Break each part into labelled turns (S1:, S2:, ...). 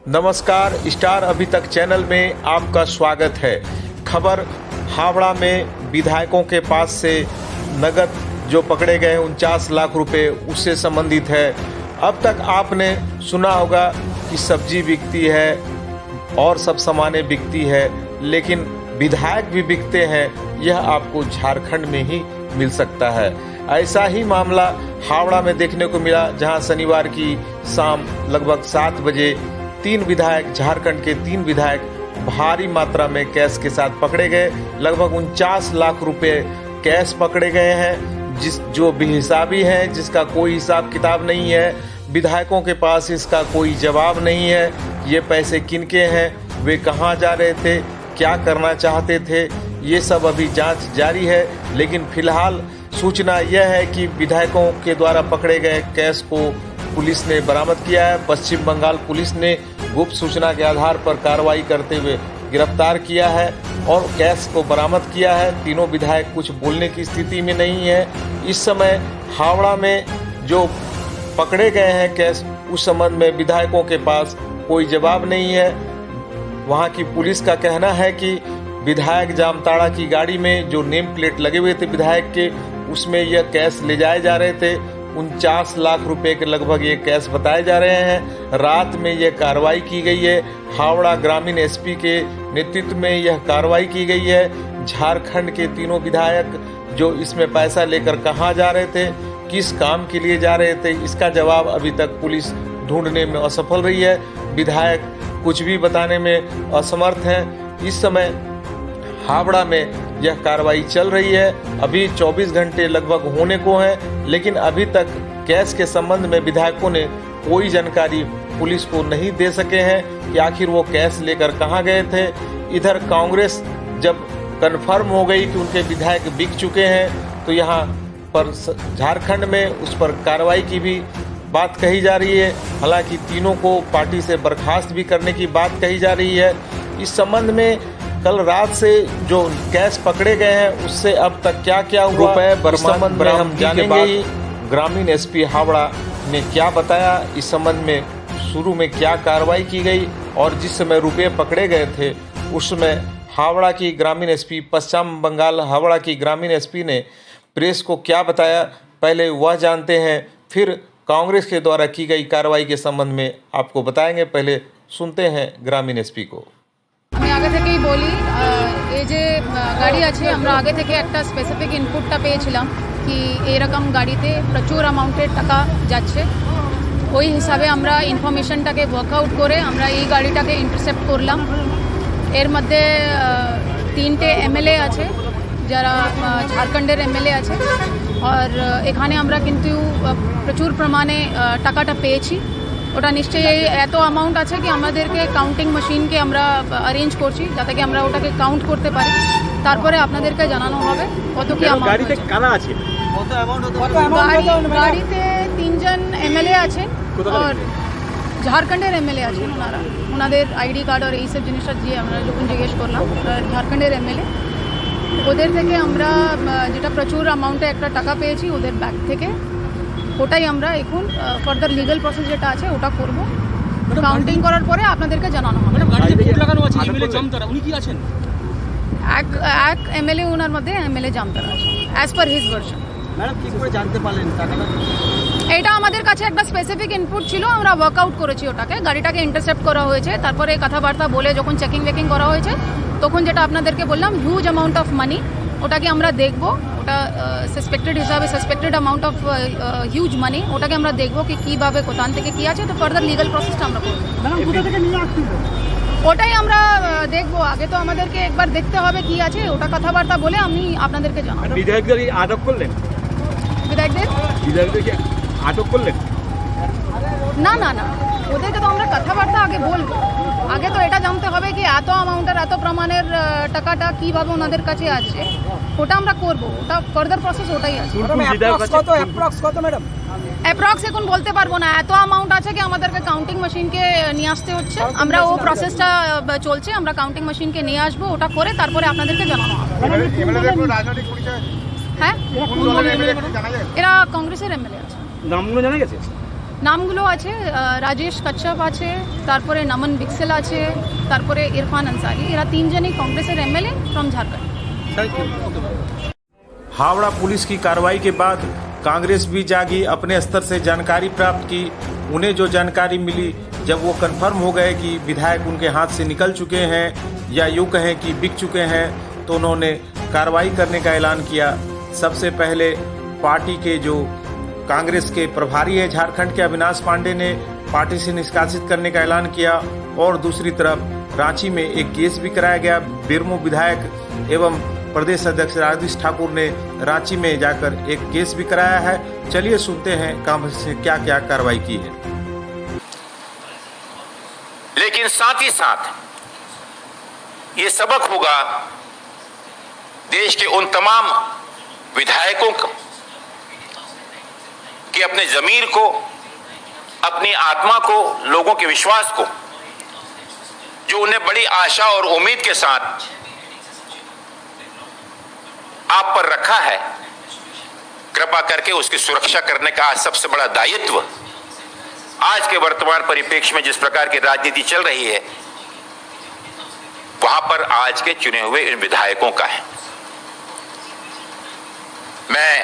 S1: नमस्कार, स्टार अभी तक चैनल में आपका स्वागत है। खबर हावड़ा में विधायकों के पास से नगद जो पकड़े गए 49 लाख रुपए उससे संबंधित है। अब तक आपने सुना होगा कि सब्जी बिकती है और सब सामानें बिकती है, लेकिन विधायक भी बिकते हैं, यह आपको झारखंड में ही मिल सकता है। ऐसा ही मामला हावड़ा में देखने को मिला, जहां शनिवार की शाम लगभग 7 बजे 3 विधायक, झारखंड के 3 विधायक भारी मात्रा में कैश के साथ पकड़े गए। लगभग 49 लाख रुपए कैश पकड़े गए हैं, जो बेहिसाबी है, जिसका कोई हिसाब किताब नहीं है। विधायकों के पास इसका कोई जवाब नहीं है। ये पैसे किनके हैं, वे कहां जा रहे थे, क्या करना चाहते थे, ये सब अभी जांच जारी है। लेकिन फिलहाल सूचना यह है कि विधायकों के द्वारा पकड़े गए कैश को पुलिस ने बरामद किया है। पश्चिम बंगाल पुलिस ने गुप्त सूचना के आधार पर कार्रवाई करते हुए गिरफ्तार किया है और कैश को बरामद किया है। तीनों विधायक कुछ बोलने की स्थिति में नहीं है। इस समय हावड़ा में जो पकड़े गए हैं कैश, उस संबंध में विधायकों के पास कोई जवाब नहीं है। वहां की पुलिस का कहना है कि विधायक जामताड़ा की गाड़ी में जो नेम प्लेट लगे हुए थे विधायक के, उसमें यह कैश ले जाए जा रहे थे। 49 लाख रुपए के लगभग ये कैश बताए जा रहे हैं। रात में यह कार्रवाई की गई है। हावड़ा ग्रामीण एसपी के नेतृत्व में यह कार्रवाई की गई है। झारखंड के तीनों विधायक जो इसमें पैसा लेकर कहां जा रहे थे, किस काम के लिए जा रहे थे, इसका जवाब अभी तक पुलिस ढूंढने में असफल रही है। विधायक कुछ भी बताने में असमर्थ हैं। इस समय हावड़ा में यह कार्रवाई चल रही है। अभी 24 घंटे लगभग होने को हैं, लेकिन अभी तक कैश के संबंध में विधायकों ने कोई जानकारी पुलिस को नहीं दे सके हैं कि आखिर वो कैश लेकर कहां गए थे। इधर कांग्रेस जब कन्फर्म हो गई कि उनके विधायक बिक चुके हैं, तो यहाँ पर झारखंड में उस पर कार्रवाई की भी बात कही जा रही है। हालांकि तीनों को पार्टी से बर्खास्त भी करने की बात कही जा रही है। इस संबंध में कल रात से जो कैश पकड़े गए हैं, उससे अब तक क्या क्या हुआ इस संबंध में हम जानेंगे ही। ग्रामीण एसपी हावड़ा ने क्या बताया इस संबंध में, शुरू में क्या कार्रवाई की गई और जिस समय रुपये पकड़े गए थे उस समय हावड़ा की ग्रामीण एसपी, पश्चिम बंगाल हावड़ा की ग्रामीण एसपी ने प्रेस को क्या बताया, पहले वह जानते हैं, फिर कांग्रेस के द्वारा की गई कार्रवाई के संबंध में आपको बताएंगे। पहले सुनते हैं ग्रामीण एसपी को।
S2: আমি আগে থেকেই বলি, এই যে গাড়ি আছে, আমরা আগে থেকে একটা স্পেসিফিক ইনপুটটা পেয়েছিলাম কি এরকম গাড়িতে প্রচুর অ্যামাউন্টের টাকা যাচ্ছে। ওই হিসাবে আমরা ইনফরমেশনটাকে ওয়ার্কআউট করে আমরা এই গাড়িটাকে ইন্টারসেপ্ট করলাম। এর মধ্যে 3টে এমএলএ আছে, যারা ঝাড়খণ্ডের এমএলএ আছে, আর এখানে আমরা কিন্তু প্রচুর পরিমাণে টাকাটা পেয়েছি। ওটা নিশ্চয়ই এত অ্যামাউন্ট আছে কি আমাদেরকে কাউন্টিং মেশিনকে আমরা অ্যারেঞ্জ করছি, যাতে কি আমরা ওটাকে কাউন্ট করতে পারি। তারপরে আপনাদেরকে জানানো হবে কত কি অ্যামাউন্ট। গাড়িতে কারা আছে, কত অ্যামাউন্ট হতে গাড়িতে 3 জন এমএলএ আছে আর ঝাড়খণ্ডের এমএলএ আছেন। ওনাদের আইডি কার্ড আর এইসব জিনিসটা দিয়ে আমরা যখন জিজ্ঞেস করলাম, ঝাড়খণ্ডের এমএলএ, ওদের থেকে আমরা যেটা প্রচুর অ্যামাউন্টে একটা টাকা পেয়েছি ওদের ব্যাগ থেকে, ওটাই আমরা এখন ফার্দার লিগ্যাল প্রসেস যেটা আছে ওটা করব। কাউন্টিং করার পরে আপনাদেরকে জানানো হবে। এক এমএলএ ওনার মধ্যে এমএলএ জামতারা আছে, অ্যাজ পার হিজ ভার্সন। এটা আমাদের কাছে একটা স্পেসিফিক ইনপুট ছিল, আমরা ওয়ার্কআউট করেছি ওটাকে। গাড়িটাকে ইন্টারসেপ্ট করা হয়েছে, তারপরে কথাবার্তা বলে যখন চেকিং ওয়েকিং করা হয়েছে, তখন যেটা আপনাদেরকে বললাম হিউজ অ্যামাউন্ট অফ মানি, ওটাকে আমরা দেখব। ওটা সাসপেক্টেড হিসাবে সাসপেক্টেড অ্যামাউন্ট অফ হিউজ মানি, ওটাকে আমরা দেখব কি কীভাবে কোথান থেকে কী আছে, তো ফার্দার লিগাল প্রসেসটা আমরা করব। ওটাই আমরা দেখব। আগে তো আমাদেরকে একবার দেখতে হবে কি আছে, ওটা কথাবার্তা বলে আমি আপনাদেরকে জানাবো।
S3: বিধায়কদের আটক করলেন? বিধায়কদেরকে আটক করলেন?
S2: না না না, ওদেরকে তো আমরা কথাবার্তা আগে বলবো। আগে তো এটা জানতে হবে কি এত অ্যামাউন্টের এত প্রমাণের টাকাটা কিভাবে ওনাদের কাছে আছে, ওটা আমরা করব। ওটা ফার্দার প্রসেস ওটাই আছে। অ্যাপ্রক্স এখন বলতে পারবো না, এত অ্যামাউন্ট আছে কি আমাদেরকে কাউন্টিং মেশিনকে নিয়ে আসতে হচ্ছে। আমরা ও প্রসেসটা চলছে, আমরা কাউন্টিং মেশিনকে নিয়ে আসবো, ওটা করে তারপরে আপনাদেরকে জানানো হবে। হ্যাঁ, এরা কংগ্রেসের এমএলএ আছে।
S3: নামগুলো জানা গেছে?
S2: নামগুলো আছে রাজেশ কচ্ছপ আছে, তারপরে নমন বিক্সেল আছে, তারপরে ইরফান আনসারি। এরা তিনজনই কংগ্রেসের MLA from Jharkhand.
S3: Thank you.
S1: Howrah police की कार्रवाई के बाद कांग्रेस भी जागी, अपने स्तर से जानकारी प्राप्त की। उन्हें जो जानकारी मिली, जब वो कंफर्म हो गए कि विधायक उनके हाथ से निकल चुके हैं या यूँ कहें कि बिक चुके हैं, तो उन्होंने कार्रवाई करने का ऐलान किया। सबसे पहले पार्टी के जो कांग्रेस के प्रभारी है झारखंड के अविनाश पांडे ने पार्टी से निष्कासित करने का ऐलान किया, और दूसरी तरफ रांची में एक केस भी कराया गया। बेरमो विधायक एवं प्रदेश अध्यक्ष राजेश ठाकुर ने रांची में जाकर एक केस भी कराया है। चलिए सुनते हैं कांग्रेस से क्या क्या कार्रवाई की है।
S4: लेकिन साथ ही साथ ये सबक होगा देश के उन तमाम विधायकों को कि अपने जमीर को, अपनी आत्मा को, लोगों के विश्वास को, जो उन्हें बड़ी आशा और उम्मीद के साथ आप पर रखा है, कृपा करके उसकी सुरक्षा करने का आज सबसे बड़ा दायित्व आज के वर्तमान परिप्रेक्ष्य में जिस प्रकार की राजनीति चल रही है, वहां पर आज के चुने हुए इन विधायकों का है। मैं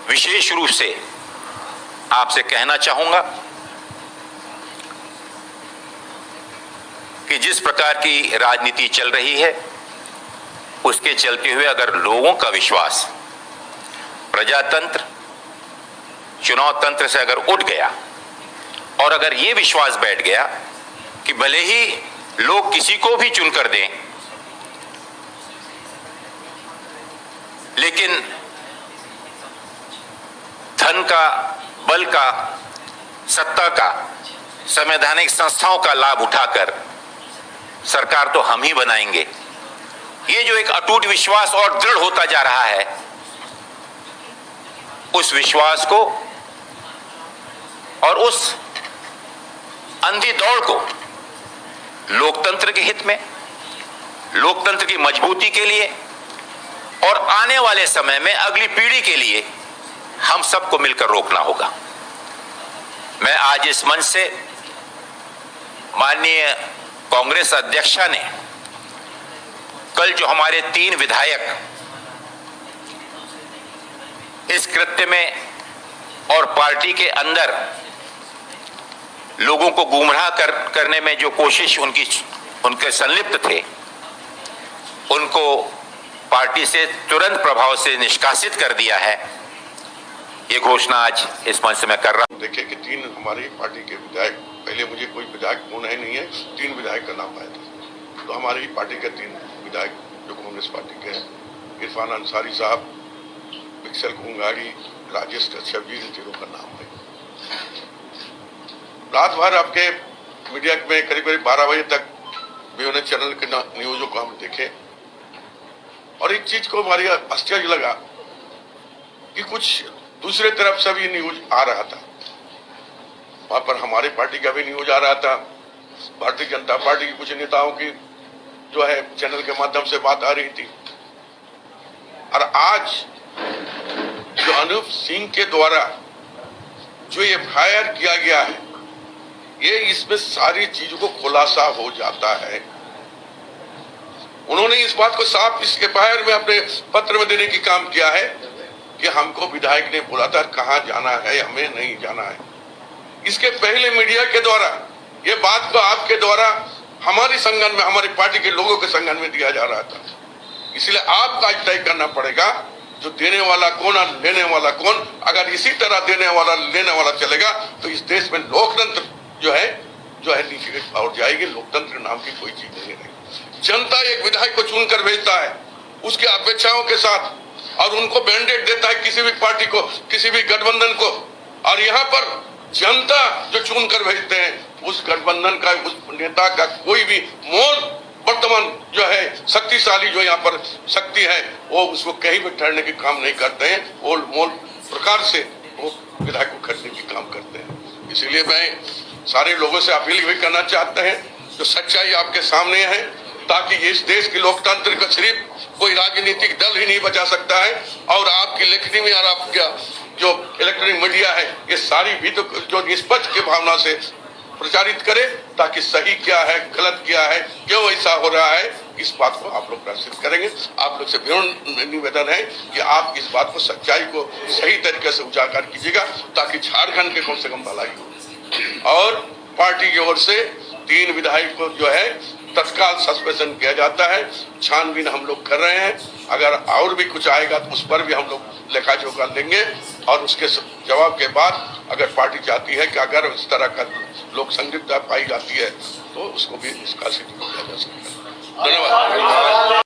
S4: विशेष रूप से आपसे कहना चाहूंगा कि जिस प्रकार की राजनीति चल रही है, उसके चलते हुए अगर लोगों का विश्वास प्रजातंत्र, चुनाव तंत्र से अगर उठ गया, और अगर ये विश्वास बैठ गया कि भले ही लोग किसी को भी चुनकर दें, लेकिन धन का, बल का, सत्ता का, संवैधानिक संस्थाओं का लाभ उठाकर सरकार तो हम ही बनाएंगे, ये जो एक अटूट विश्वास और दृढ़ होता जा रहा है, उस विश्वास को और उस अंधी दौड़ को लोकतंत्र के हित में, लोकतंत्र की मजबूती के लिए और आने वाले समय में अगली पीढ़ी के लिए हम सबको मिलकर रोकना होगा। मैं आज इस मंच से माननीय कांग्रेस अध्यक्षा ने कल जो हमारे 3 विधायक इस कृत्य में और पार्टी के अंदर लोगों को गुमराह करने में जो कोशिश उनके संलिप्त थे, उनको पार्टी से तुरंत प्रभाव से निष्कासित कर दिया है। ये घोषणा आज इस मंच से मैं कर रहा हूं।
S5: देखिए कि 3 हमारी पार्टी के विधायक, पहले मुझे कोई विधायक होना ही नहीं है, 3 विधायक का नाम आया था, तो हमारी पार्टी के 3 विधायक जो कांग्रेस पार्टी के हैं, इरफान अंसारी साहब, बिक्सल घुंगाड़ी, राजेश कच्छप जी, इन तीनों का नाम है। रात भर आपके मीडिया में करीब 12 बजे तक भी चैनल के न्यूज़ों को हम देखे, और एक चीज को हमारी आश्चर्य लगा कि कुछ दूसरे तरफ से भी न्यूज आ रहा था। वहां पर हमारे पार्टी का भी न्यूज आ रहा था, भारतीय जनता पार्टी के कुछ नेताओं की जो है चैनल के माध्यम से बात आ रही थी, और आज जो अनूप सिंह के द्वारा जो ये फायर किया गया है, ये इसमें सारी चीजों को खुलासा हो जाता है। उन्होंने इस बात को साफ इस एफआईआर में अपने पत्र में देने की काम किया है कि हमको विधायक ने बोला था कहां जाना है, हमें नहीं जाना है। इसके पहले मीडिया के द्वारा ये बात को आपके द्वारा हमारी संगठन में, हमारी पार्टी के लोगों के संगठन में दिया जा रहा था। इसलिए आपको आज तय करना पड़ेगा जो देने वाला कौन और लेने वाला कौन। अगर इसी तरह देने वाला लेने वाला चलेगा तो इस देश में लोकतंत्र जो है नीचे की ओर जाएगी। लोकतंत्र नाम की कोई चीज नहीं रहेगी। जनता एक विधायक को चुनकर भेजता है उसकी अपेक्षाओं के साथ, और उनको मैंडेट देता है किसी भी पार्टी को, किसी भी गठबंधन को, और यहाँ पर जनता जो चुनकर भेजते हैं उस गठबंधन का, उस नेता का कोई भी मोल वर्तमान जो है शक्तिशाली जो यहाँ पर शक्ति है वो उसको कहीं भी ठहरने के काम नहीं करते हैं। वो मोल प्रकार से वो विधायक को खरीदने की काम करते हैं। इसीलिए मैं सारे लोगों से अपील भी करना चाहते हैं, जो सच्चाई आपके सामने है ताकि इस देश के लोकतंत्र को सिर्फ कोई राजनीतिक दल ही नहीं बचा सकता है, और आपकी लेखनी में और आपका जो इलेक्ट्रॉनिक मीडिया है ये सारी भी तो जो निष्पक्ष की भावना से प्रचारित करे, ताकि सही क्या है गलत क्या है क्यों ऐसा हो रहा है इस बात को आप लोग प्रदर्शित करेंगे। आप लोग से विनम्र निवेदन है कि आप इस बात को सच्चाई को सही तरीके से उजागर कीजिएगा, ताकि झारखंड के कम से कम भलाई हो। और पार्टी की ओर से 3 विधायक को जो है तत्काल सस्पेंशन किया जाता है, छानबीन हम लोग कर रहे हैं। अगर और भी कुछ आएगा तो उस पर भी हम लोग लेखा जोखा लेंगे, और उसके जवाब के बाद अगर पार्टी चाहती है कि अगर इस तरह का लोक संदिग्धता पाई जाती है तो उसको भी निष्कासित किया जा सकता है। धन्यवाद।